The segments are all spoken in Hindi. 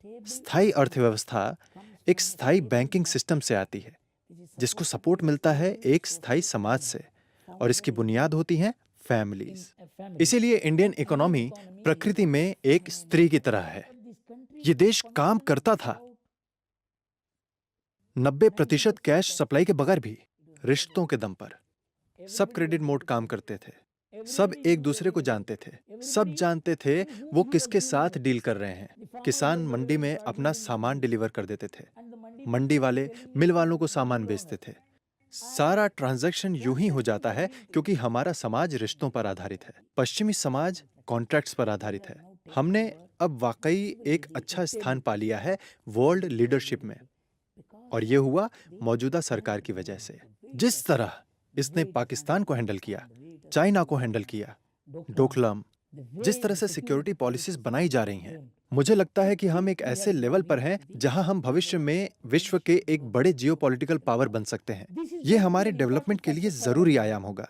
स्थायी अर्थव्यवस्था एक स्थायी बैंकिंग सिस्टम से आती है, जिसको सपोर्ट मिलता है एक स्थायी समाज से, और इसकी बुनियाद होती हैं फैमिलीज। इसीलिए इंडियन इकोनॉमी प्रकृति में एक स्त्री की तरह है। ये देश काम करता था 90% कैश सप्लाई के बगैर भी, रिश्तों के दम पर। सब क्रेडिट मोड काम करते थे, सब एक दूसरे को जानते थे, सब जानते थे वो किसके साथ डील कर रहे हैं। किसान मंडी में अपना सामान डिलीवर कर देते थे, मंडी वाले मिल वालों को सामान बेचते थे। सारा ट्रांजैक्शन यूं ही हो जाता है क्योंकि हमारा समाज रिश्तों पर आधारित है, पश्चिमी समाज कॉन्ट्रैक्ट्स पर आधारित है। हमने अब वाकई एक अच्छा स्थान पा लिया है वर्ल्ड लीडरशिप में, और ये हुआ मौजूदा सरकार की वजह से। जिस तरह इसने पाकिस्तान को हैंडल किया, चाइना को हैंडल किया, डोकलाम, जिस तरह से सिक्योरिटी पॉलिसीज बनाई जा रही हैं, मुझे लगता है कि हम एक ऐसे लेवल पर हैं जहां हम भविष्य में विश्व के एक बड़े जियोपॉलिटिकल पावर बन सकते हैं। ये हमारे डेवलपमेंट के लिए जरूरी आयाम होगा।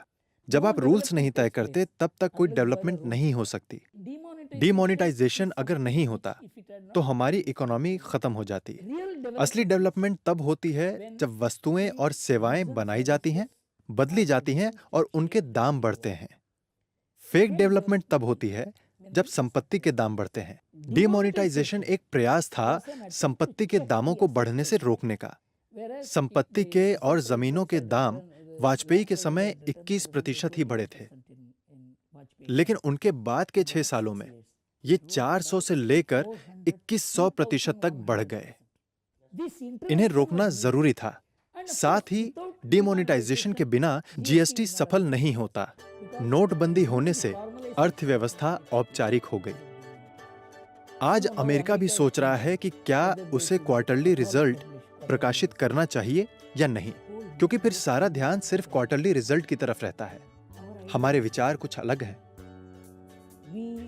जब आप रूल्स नहीं तय करते तब तक कोई डेवलपमेंट नहीं हो सकती। डिमोनेटाइजेशन अगर नहीं होता तो हमारी इकोनॉमी खत्म हो जाती। असली डेवलपमेंट तब होती है जब वस्तुएं और सेवाएं बनाई जाती हैं, बदली जाती हैं और उनके दाम बढ़ते हैं। फेक डेवलपमेंट तब होती है जब संपत्ति के दाम बढ़ते हैं। डिमोनेटाइजेशन एक प्रयास था संपत्ति के दामों को बढ़ने से रोकने का। संपत्ति के और जमीनों के दाम वाजपेयी के समय 21% ही बढ़े थे, लेकिन उनके बाद के 6 सालों में ये 400 से लेकर 2100% तक बढ़ गए। इन्हें रोकना जरूरी था। साथ ही डिमोनेटाइजेशन के बिना जीएसटी सफल नहीं होता। नोटबंदी होने से अर्थव्यवस्था औपचारिक हो गई। आज अमेरिका भी सोच रहा है कि क्या उसे क्वार्टरली रिजल्ट प्रकाशित करना चाहिए या नहीं, क्योंकि फिर सारा ध्यान सिर्फ क्वार्टरली रिजल्ट की तरफ रहता है। हमारे विचार कुछ अलग हैं।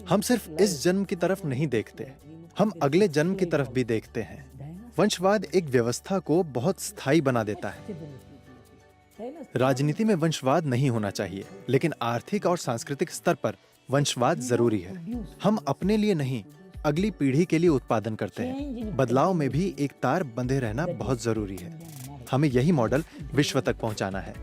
हम सिर्फ इस जन्म की तरफ नहीं देखते, हम अगले जन्म की तरफ भी देखते हैं। वंशवाद एक व्यवस्था को बहुत स्थायी बना देता है। राजनीति में वंशवाद नहीं होना चाहिए, लेकिन आर्थिक और सांस्कृतिक स्तर पर वंशवाद जरूरी है। हम अपने लिए नहीं, अगली पीढ़ी के लिए उत्पादन करते हैं। बदलाव में भी एक तार बंधे रहना बहुत जरूरी है। हमें यही मॉडल विश्व तक पहुंचाना है।